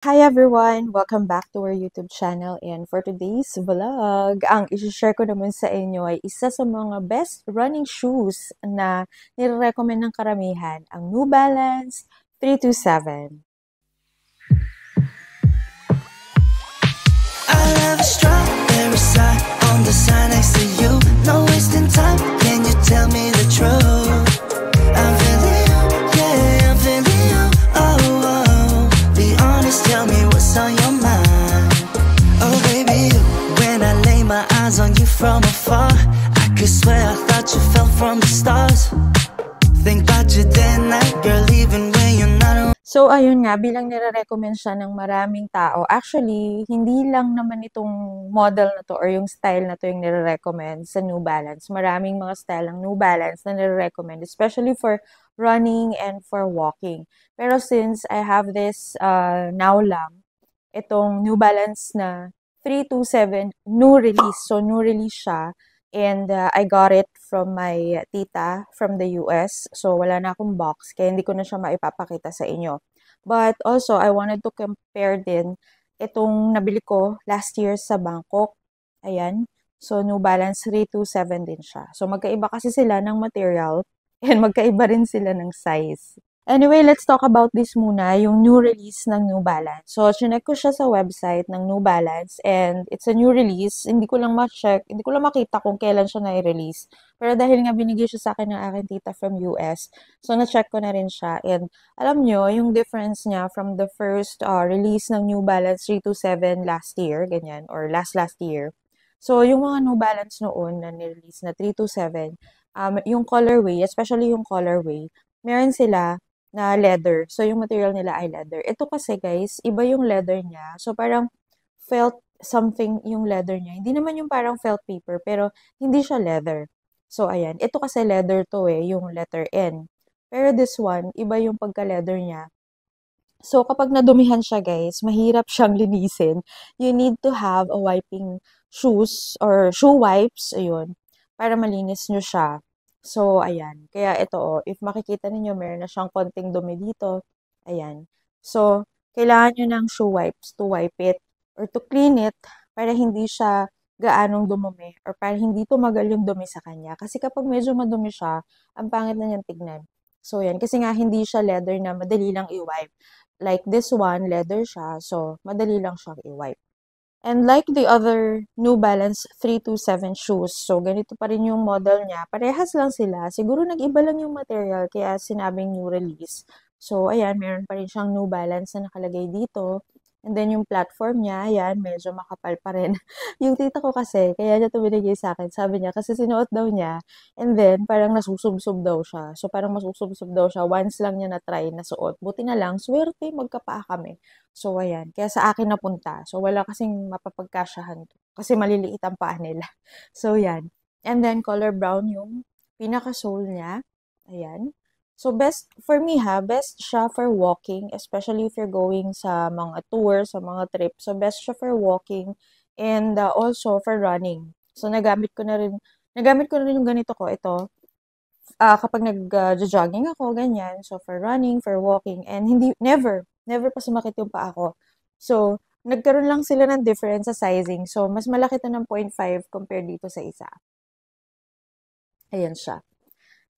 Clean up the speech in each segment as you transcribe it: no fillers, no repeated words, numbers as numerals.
Hi everyone! Welcome back to our YouTube channel, and for today's vlog, ang isi-share ko naman sa inyo ay isa sa mga best running shoes na nire-recommend ng karamihan, ang New Balance 327. I love a strawberry side on the side next to you. No wasting time, can you tell me the truth? I'm feeling you, yeah, I'm feeling you. Oh, oh, be honest, tell me what's on your mind. Oh, baby, when I lay my eyes on you from afar, I could swear I thought you fell from the stars. Think about you day and night, girl, even when you're not around. So, ayun nga, bilang nire-recommend siya ng maraming tao, actually, hindi lang naman itong model na to or yung style na to yung nire-recommend sa New Balance. Maraming mga style ng New Balance na nire-recommend, especially for running and for walking. Pero since I have this now lang, itong New Balance na 327 new release. So, new release siya. And I got it from my tita from the US. So, wala na akong box. Kaya hindi ko na siya maipapakita sa inyo. But also, I wanted to compare din itong nabili ko last year sa Bangkok. Ayan. So, New Balance 327 din siya. So, magkaiba kasi sila ng material and magkaiba rin sila ng size. Anyway, let's talk about this muna, yung new release ng New Balance. So, chinek ko siya sa website ng New Balance and it's a new release. Hindi ko lang makita kung kailan siya na-release. Pero dahil nga binigay siya sa akin ng aking tita from US, so na-check ko na rin siya. And alam nyo, yung difference niya from the first release ng New Balance 327 last year, ganyan, or last year. So, yung mga New Balance noon na nirelease na 327, yung colorway, especially yung colorway, meron sila na leather. So, yung material nila ay leather. Ito kasi guys, iba yung leather niya. So, parang felt something yung leather niya. Hindi naman yung parang felt paper, pero hindi siya leather. So, ayan. Ito kasi leather to yung letter N. Pero this one, iba yung pagka-leather niya. So, kapag nadumihan siya guys, mahirap siyang linisin. You need to have a wiping shoes or shoe wipes, ayun, para malinis nyo siya. So, ayan. Kaya ito, if makikita ninyo, meron na siyang konting dumi dito. Ayan. So, kailangan nyo ng shoe wipes to wipe it or to clean it para hindi siya gaanong dumumi or para hindi tumagal yung dumi sa kanya. Kasi kapag medyo madumi siya, ang pangit na niyang tignan. So, yan. Kasi nga, hindi siya leather na madali lang i-wipe. Like this one, leather siya. So, madali lang siyang i-wipe. And like the other New Balance 327 shoes, so ganito pa rin yung model niya. Parehas lang sila. Siguro nag-iba lang yung material kaya sinabing new release. So ayan, meron pa rin siyang New Balance na nakalagay dito. And then yung platform niya, ayan, medyo makapal pa rin. Yung tita ko kasi, kaya niya ito binigay sa akin. Sabi niya, kasi sinuot daw niya, and then parang nasusubsob daw siya. So parang masusubsob daw siya. Once lang niya na-try na suot. Buti na lang, swerte, magkapaa kami. So, ayan. Kaya sa akin napunta. So, wala kasing mapapagkasyahan to. Kasi maliliit ang paa nila. So, yan. And then, color brown yung pinaka-sole niya. Ayan. So, best, for me best siya for walking, especially if you're going sa mga tour, sa mga trip. So, best siya for walking and also for running. So, nagamit ko na rin yung ganito ko, ito, kapag nag-jogging ako, ganyan. So, for running, for walking, and never pa sumakit yung paa ko. So, nagkaroon lang sila ng difference sa sizing. So, mas malaki to ng 0.5 compared dito sa isa. Ayan siya.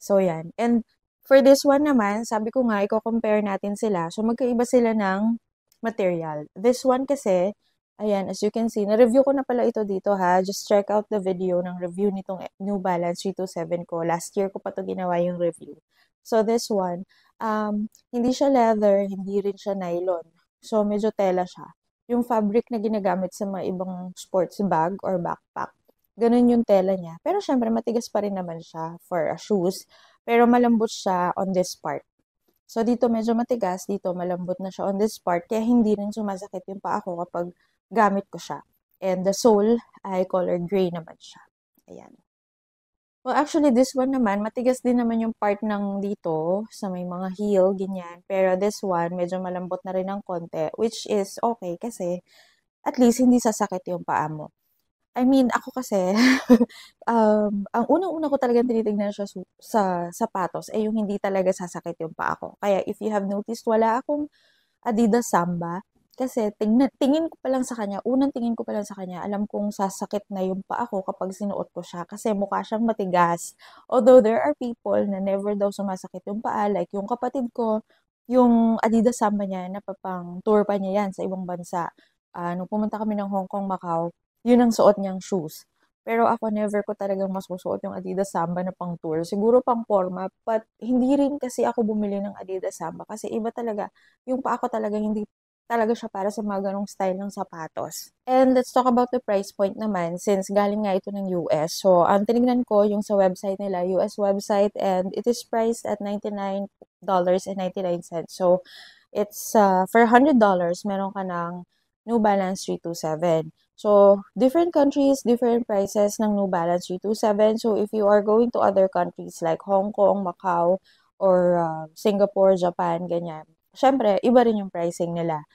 So, yan. And for this one naman, sabi ko nga, i-compare natin sila. So, magkaiba sila ng material. This one kasi, ayan, as you can see, na-review ko na pala ito dito ha. Just check out the video ng review nitong New Balance 327 ko. Last year ko pa to ginawa yung review. So, this one, hindi siya leather, hindi rin siya nylon. So, medyo tela siya. Yung fabric na ginagamit sa mga ibang sports bag or backpack, ganun yung tela niya. Pero syempre, matigas pa rin naman siya for shoes. Pero malambot siya on this part. So, dito medyo matigas. Dito malambot na siya on this part. Kaya hindi rin sumasakit yung paa ko kapag gamit ko siya. And the sole ay color gray naman siya. Ayan. Well, actually, this one naman, matigas din naman yung part ng dito sa may mga heel, ganyan. Pero this one, medyo malambot na rin ng konti, which is okay kasi at least hindi sasakit yung paa mo. I mean, ako kasi, ang unang-una ko talagang tinitignan siya sa sapatos ay yung hindi talaga sasakit yung paa ko. Kaya if you have noticed, wala akong Adidas Samba. Kasi tingin ko pa lang sa kanya, unang tingin ko pa lang sa kanya, alam kong sasakit na yung paa ko kapag sinuot ko siya kasi mukha siyang matigas. Although there are people na never daw sumasakit yung paa, like yung kapatid ko, yung Adidas Samba niya, napapang tour pa niya yan sa ibang bansa. Nung pumunta kami ng Hong Kong, Macau, yun ang suot niyang shoes. Pero ako never ko talagang masusuot yung Adidas Samba na pang tour. Siguro pang forma, but hindi rin kasi ako bumili ng Adidas Samba kasi iba talaga. Yung paa ko talaga hindi talaga siya para sa mga ganong style ng sapatos. And let's talk about the price point naman since galing nga ito ng US. So, ang tinignan ko yung sa website nila, US website, and it is priced at $99.99. So, it's for $100, meron ka ng New Balance 327. So, different countries, different prices ng New Balance 327. So, if you are going to other countries like Hong Kong, Macau, or Singapore, Japan, ganyan, syempre, iba rin yung pricing nila.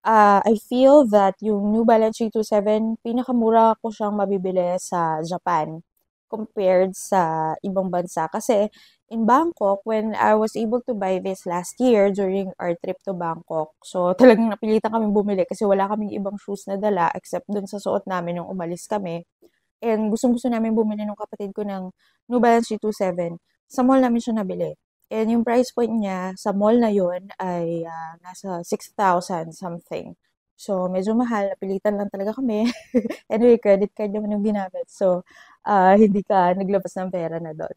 I feel that yung New Balance 327, pinakamura ko siyang mabibili sa Japan compared sa ibang bansa. Kasi in Bangkok, when I was able to buy this last year during our trip to Bangkok, so talagang napilitan kami bumili kasi wala kaming ibang shoes na dala except dun sa suot namin nung umalis kami. And gustong-gusto namin bumili ng kapatid ko ng New Balance 327. Sa mall namin siya nabili. And yung price point niya sa mall na yun ay nasa 6,000 something. So, medyo mahal. Napilitan lang talaga kami. Anyway, credit card naman yung ginamit. So, hindi ka naglabas ng pera na doon.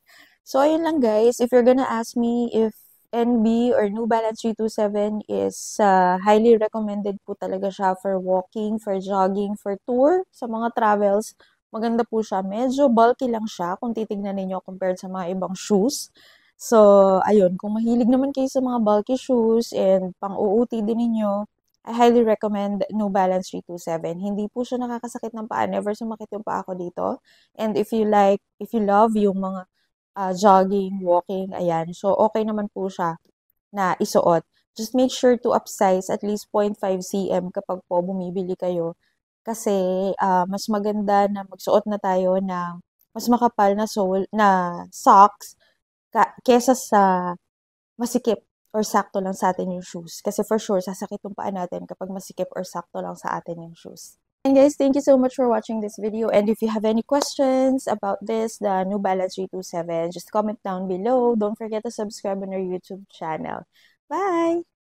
So, ayun lang guys. If you're gonna ask me if NB or New Balance 327 is highly recommended po talaga siya for walking, for jogging, for tour, sa mga travels. Maganda po siya. Medyo bulky lang siya kung titignan ninyo compared sa mga ibang shoes. So, ayun, kung mahilig naman kayo sa mga bulky shoes and pang-uuti din ninyo, I highly recommend New Balance 327. Hindi po siya nakakasakit ng paa. Never sumakit yung paa ko dito. And if you love yung mga jogging, walking, ayan. So, okay naman po siya na isuot. Just make sure to upsize at least 0.5 cm kapag po bumibili kayo. Kasi mas maganda na magsuot na tayo ng mas makapal na sole, na socks kesa sa masikip or sakto lang sa atin yung shoes. Kasi for sure, sasakit yung paa natin kapag masikip or sakto lang sa atin yung shoes. And guys, thank you so much for watching this video. And if you have any questions about this, the New Balance 327, just comment down below. Don't forget to subscribe on our YouTube channel. Bye!